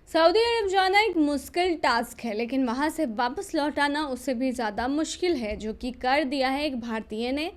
Saudi अरब जाना एक मुश्किल टास्क है, लेकिन वहां से वापस लौट आना उससे भी ज़्यादा मुश्किल है, जो कि कर दिया है एक भारतीय ने।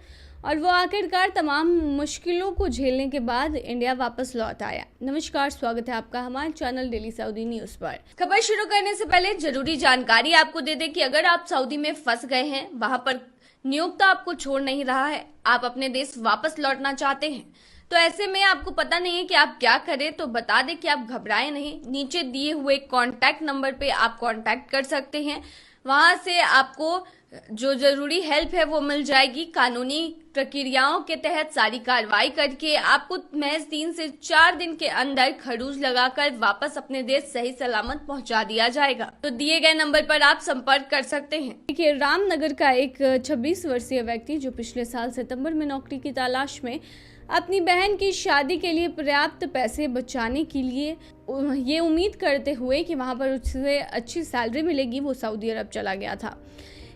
और वो आखिरकार तमाम मुश्किलों को झेलने के बाद इंडिया वापस लौट आया। नमस्कार, स्वागत है आपका हमारे चैनल डेली सऊदी न्यूज पर। खबर शुरू करने से पहले जरूरी जानकारी आपको दे दें कि अगर आप सऊदी में फंस गए हैं, वहां पर नियोक्ता आपको छोड़ नहीं रहा है, आप अपने देश वापस लौटना चाहते हैं, तो ऐसे में आपको पता नहीं है कि आप क्या करें, तो बता दें कि आप घबराएं नहीं। नीचे दिए हुए कांटेक्ट नंबर पे आप कांटेक्ट कर सकते हैं। वहां से आपको जो जरूरी हेल्प है वो मिल जाएगी। कानूनी प्रक्रियाओं के तहत सारी कार्रवाई करके आपको महज 3 से 4 दिन के अंदर खरूज लगाकर वापस अपने देश सही सलामत पहुंचा दिया जाएगा। तो दिए गए नंबर पर आप संपर्क कर सकते हैं। देखिए, रामनगर का एक 26 वर्षीय व्यक्ति जो पिछले साल सितंबर में नौकरी की तलाश में अपनी बहन की शादी के लिए पर्याप्त पैसे बचाने के लिए ये उम्मीद करते हुए कि वहां पर उससे अच्छी सैलरी मिलेगी, वो सऊदी अरब चला गया था।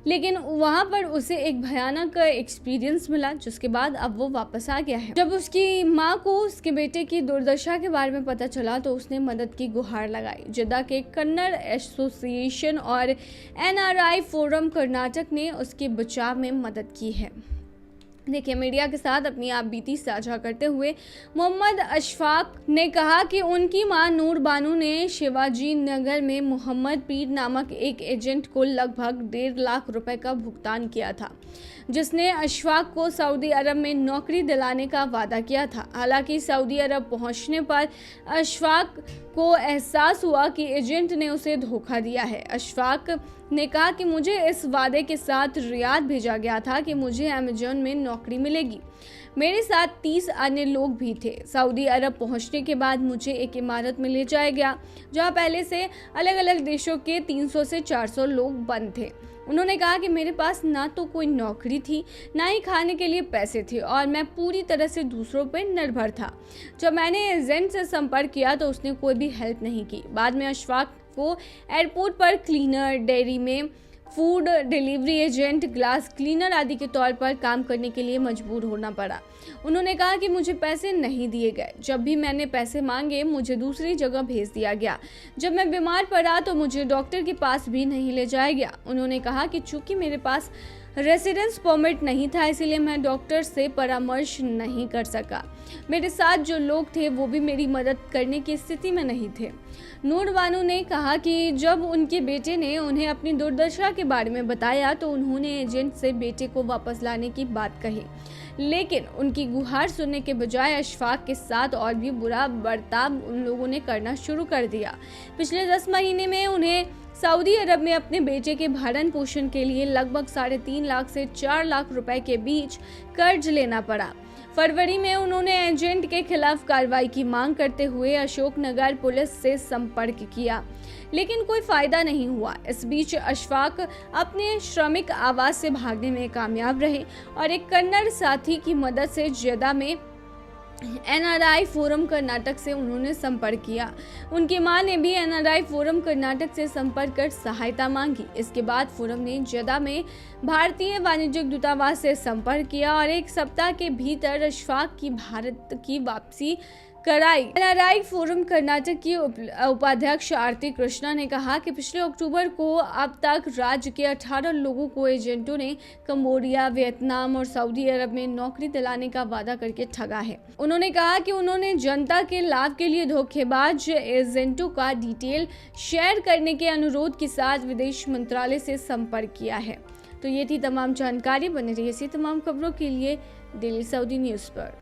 लेकिन वहां पर उसे एक भयानक एक्सपीरियंस मिला, जिसके बाद अब वो वापस आ गया है। जब उसकी माँ को उसके बेटे की दुर्दशा के बारे में पता चला तो उसने मदद की गुहार लगाई। जिद्दा के कन्नड़ एसोसिएशन और एनआरआई फोरम कर्नाटक ने उसके बचाव में मदद की है। देखिए, मीडिया के साथ अपनी आप बीती साझा करते हुए मोहम्मद अशफाक ने कहा कि उनकी मां नूर बानू ने शिवाजी नगर में मोहम्मद पीर नामक एक एजेंट को लगभग 1.5 लाख रुपए का भुगतान किया था, जिसने अशफाक को सऊदी अरब में नौकरी दिलाने का वादा किया था। हालांकि सऊदी अरब पहुंचने पर अशफाक को एहसास हुआ कि एजेंट ने उसे धोखा दिया है। अशफाक ने कहा कि मुझे इस वादे के साथ रियाद भेजा गया था कि मुझे अमेजन में नौकरी मिलेगी। मेरे साथ 30 अन्य लोग भी थे। सऊदी अरब पहुंचने के बाद मुझे एक इमारत में ले जाया गया, जहां पहले से अलग अलग देशों के 300 से 400 लोग बंद थे। उन्होंने कहा कि मेरे पास ना तो कोई नौकरी थी, ना ही खाने के लिए पैसे थे, और मैं पूरी तरह से दूसरों पर निर्भर था। जब मैंने एजेंट से संपर्क किया तो उसने कोई भी हेल्प नहीं की। बाद में अशफाक को एयरपोर्ट पर क्लीनर, डेयरी में food delivery agent, glass cleaner आदि के तौर पर काम करने के लिए मजबूर होना पड़ा। उन्होंने कहा कि मुझे पैसे नहीं दिए गए। जब भी मैंने पैसे मांगे मुझे दूसरी जगह भेज दिया गया। जब मैं बीमार पड़ा तो मुझे डॉक्टर के पास भी नहीं ले जाया गया। उन्होंने कहा कि चूंकि मेरे पास रेसिडेंस परमिट नहीं था, इसलिए मैं डॉक्टर से परामर्श नहीं कर सका। मेरे साथ जो लोग थे वो भी मेरी मदद करने की स्थिति में नहीं थे। नूर बानू ने कहा कि जब उनके बेटे ने उन्हें अपनी दुर्दशा के बारे में बताया तो उन्होंने एजेंट से बेटे को वापस लाने की बात कही, लेकिन उनकी गुहार सुनने के बजाय अशफाक के साथ और भी बुरा बर्ताव उन लोगों ने करना शुरू कर दिया। पिछले 10 महीने में उन्हें सऊदी अरब में अपने बेटे के भरण पोषण के लिए लगभग 3.5 लाख से 4 लाख रुपए के बीच कर्ज लेना पड़ा। फरवरी में उन्होंने एजेंट के खिलाफ कार्रवाई की मांग करते हुए अशोकनगर पुलिस से संपर्क किया, लेकिन कोई फायदा नहीं हुआ। इस बीच अशफाक अपने श्रमिक आवास से भागने में कामयाब रहे और एक कन्नड़ साथी की मदद से जिद्दा में एनआरआई फोरम कर्नाटक से उन्होंने संपर्क किया। उनकी मां ने भी एनआरआई फोरम कर्नाटक से संपर्क कर सहायता मांगी। इसके बाद फोरम ने जिद्दा में भारतीय वाणिज्यिक दूतावास से संपर्क किया और 1 सप्ताह के भीतर अशफाक की भारत की वापसी कराई। एनआरआई फोरम कर्नाटक की उपाध्यक्ष आरती कृष्णा ने कहा कि पिछले अक्टूबर को अब तक राज्य के 18 लोगों को एजेंटों ने कंबोडिया, वियतनाम और सऊदी अरब में नौकरी दिलाने का वादा करके ठगा है। उन्होंने कहा कि उन्होंने जनता के लाभ के लिए धोखेबाज एजेंटों का डिटेल शेयर करने के अनुरोध के साथ विदेश मंत्रालय से संपर्क किया है। तो ये थी तमाम जानकारी। बने रहिए ऐसी तमाम खबरों के लिए डेली सऊदी न्यूज पर।